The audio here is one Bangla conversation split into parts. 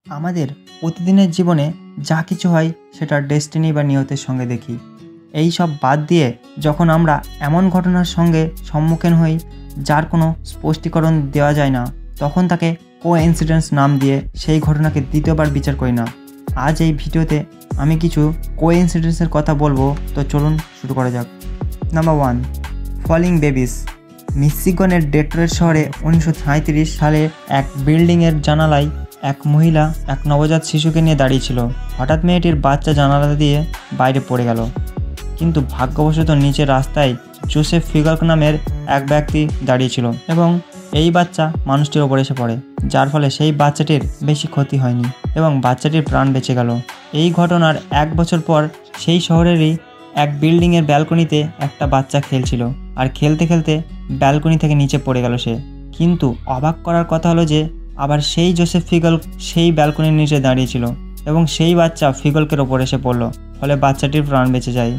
আমাদের প্রতিদিনের জীবনে যা কিছু হয় সেটা ডেস্টিনি বা নিয়তের সঙ্গে দেখি। এই সব বাদ দিয়ে যখন আমরা এমন ঘটনার সঙ্গে সম্মুখীন হই যার কোনো স্পষ্টীকরণ দেওয়া যায় না, তখন তাকে কোইন্সিডেন্স নাম দিয়ে সেই ঘটনাকে দ্বিতীয়বার বিচার করি না। আজ এই ভিডিওতে আমি কিছু কোইন্সিডেন্সের কথা বলবো, তো চলুন শুরু করা যাক। Number 1, falling babies. মিশিগনের ডেট্রয়েট শহরে 1937 সালে এক বিল্ডিংয়ের জানালায় এক মহিলা এক নবজাত শিশুকে নিয়ে দাঁড়িয়েছিল। হঠাৎ মেয়েটির বাচ্চা জানালা দিয়ে বাইরে পড়ে গেল, কিন্তু ভাগ্যবশত নিচের রাস্তায় জোসেফ ফিগল নামের এক ব্যক্তি দাঁড়িয়েছিল এবং এই বাচ্চা মানুষটির ওপর এসে পড়ে, যার ফলে সেই বাচ্চাটির বেশি ক্ষতি হয়নি এবং বাচ্চাটির প্রাণ বেঁচে গেল। এই ঘটনার 1 বছর পর সেই শহরেরই এক বিল্ডিংয়ের ব্যালকনিতে একটা বাচ্চা খেলছিল, আর খেলতে খেলতে ব্যালকনি থেকে নিচে পড়ে গেল সে। কিন্তু অবাক করার কথা হলো যে আবার সেই জোসেফ ফিগল সেই ব্যালকনির নিচে দাঁড়িয়েছিল এবং সেই বাচ্চা ফিগলকের ওপর এসে পড়ল, ফলে বাচ্চাটির প্রাণ বেঁচে যায়।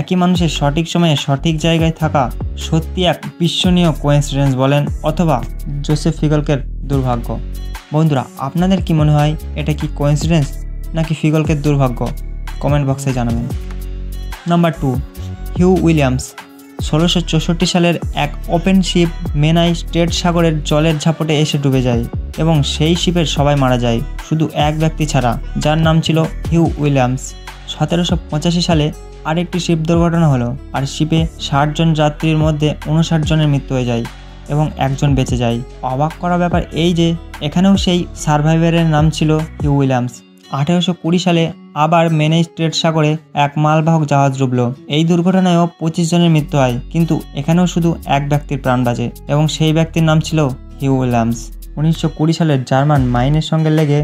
একই মানুষের সঠিক সময়ে সঠিক জায়গায় থাকা সত্যি এক বিস্মরণীয় কোইন্সিডেন্স বলেন, অথবা জোসেফ ফিগলকের দুর্ভাগ্য। বন্ধুরা, আপনাদের কি মনে হয়, এটা কি কোইন্সিডেন্স নাকি ফিগলকের দুর্ভাগ্য? কমেন্ট বক্সে জানাবেন। Number 2, Hugh Williams. 1664 সালের এক ওপেন শিপ মেনাই স্টেট সাগরের জলের ঝাপটে এসে ডুবে যায় এবং সেই শিপের সবাই মারা যায়, শুধু এক ব্যক্তি ছাড়া, যার নাম ছিল হিউ উইলিয়ামস। 1785 সালে আরেকটি শিপ দুর্ঘটনা হলো, আর শিপে 60 জন যাত্রীর মধ্যে 59 জনের মৃত্যু হয়ে যায় এবং একজন বেঁচে যায়। অবাক করা ব্যাপার এই যে এখানেও সেই সার্ভাইভারের নাম ছিল হিউ উইলিয়ামস। 1820 সালে আবার মেনাই স্ট্রেট সাগরে এক মালবাহক জাহাজ ডুবল। এই দুর্ঘটনায়ও 25 জনের মৃত্যু হয়, কিন্তু এখানেও শুধু এক ব্যক্তির প্রাণ বাঁচে এবং সেই ব্যক্তির নাম ছিল হিউ উইলিয়ামস। 1920 সালের জার্মান মাইনের সঙ্গে লেগে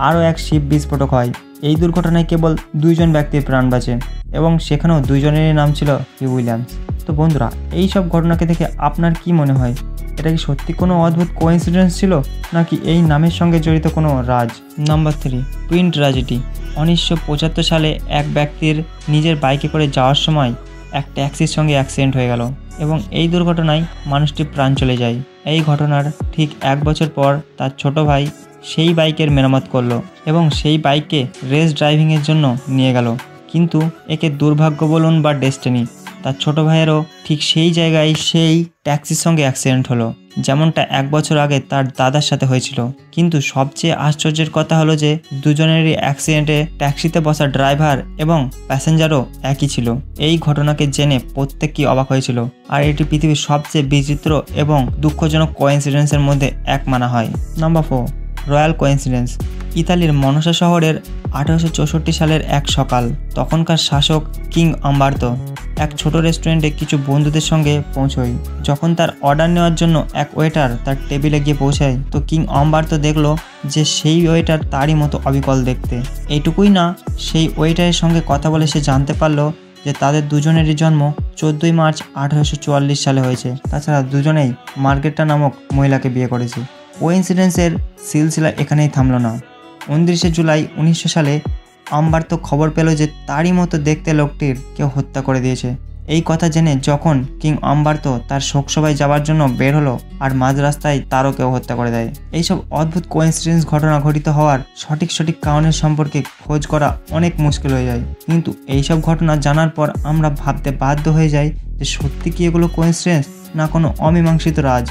আরও এক শিপ বিস্ফোরক হয়। এই দুর্ঘটনায় কেবল 2 জন ব্যক্তির প্রাণ বাঁচে এবং সেখানেও 2 জনেরই নাম ছিল হিউ উইলিয়ামস। তো বন্ধুরা, এই সব ঘটনাকে দেখে আপনার কি মনে হয়? এটা কি সত্যি কোনো অদ্ভুত কোইন্সিডেন্স ছিল, নাকি এই নামের সঙ্গে জড়িত কোনো রাজ? Number 3, twin tragedy. 1975 সালে এক ব্যক্তির নিজের বাইকে করে যাওয়ার সময় এক ট্যাক্সির সঙ্গে অ্যাক্সিডেন্ট হয়ে গেল এবং এই দুর্ঘটনায় মানুষটির প্রাণ চলে যায়। এই ঘটনার ঠিক 1 বছর পর তার ছোট ভাই সেই বাইকের মেরামত করলো এবং সেই বাইককে রেস ড্রাইভিংয়ের জন্য নিয়ে গেল। কিন্তু একে দুর্ভাগ্য বলুন বা ডেস্টিনি, তার ছোট ভাইয়েরও ঠিক সেই জায়গায় সেই ট্যাক্সির সঙ্গে অ্যাক্সিডেন্ট হলো, যেমনটা 1 বছর আগে তার দাদার সাথে হয়েছিল। কিন্তু সবচেয়ে আশ্চর্যের কথা হলো যে দুজনেরই অ্যাক্সিডেন্টে ট্যাক্সিতে বসা ড্রাইভার এবং প্যাসেঞ্জারও একই ছিল। এই ঘটনাকে জেনে প্রত্যেকেই অবাক হয়েছিল, আর এটি পৃথিবীর সবচেয়ে বিচিত্র এবং দুঃখজনক কোইন্সিডেন্সের মধ্যে এক মানা হয়। Number 4, royal coincidence. ইতালির মনসা শহরের 1864 সালের এক সকাল, তখনকার শাসক কিং আম্বার্তো এক ছোট রেস্টুরেন্টে কিছু বন্ধুদের সঙ্গে পৌঁছয়। যখন তার অর্ডার নেওয়ার জন্য এক ওয়েটার তার টেবিলে গিয়ে পৌঁছায়, তো কিং আম্বার্তো দেখলো যে সেই ওয়েটার তারই মতো অবিকল দেখতে। এইটুকুই না, সেই ওয়েটারের সঙ্গে কথা বলে সে জানতে পারলো যে তাদের দুজনেরই জন্ম 14 মার্চ 1844 সালে হয়েছে। তাছাড়া দুজনেই মার্গেটা নামক মহিলাকে বিয়ে করেছে। কোইন্সিডেন্সের সিলসিলা এখানেই থামলো না। 29 জুলাই 1900 সালে আম্বার্তো খবর পেল যে তারই মতো দেখতে লোকটির কেউ হত্যা করে দিয়েছে। এই কথা জেনে যখন কিং আম্বার্তো তার শোকসভায় যাওয়ার জন্য বের হলো, আর মাঝ রাস্তায় তারও কেউ হত্যা করে দেয়। এইসব অদ্ভুত কোইন্সিডেন্স ঘটনা ঘটিত হওয়ার সঠিক কারণের সম্পর্কে খোঁজ করা অনেক মুশকিল হয়ে যায়। কিন্তু এইসব ঘটনা জানার পর আমরা ভাবতে বাধ্য হয়ে যাই যে সত্যি কি এগুলো কোইন্সিডেন্স না কোনো অমীমাংসিত রাজ।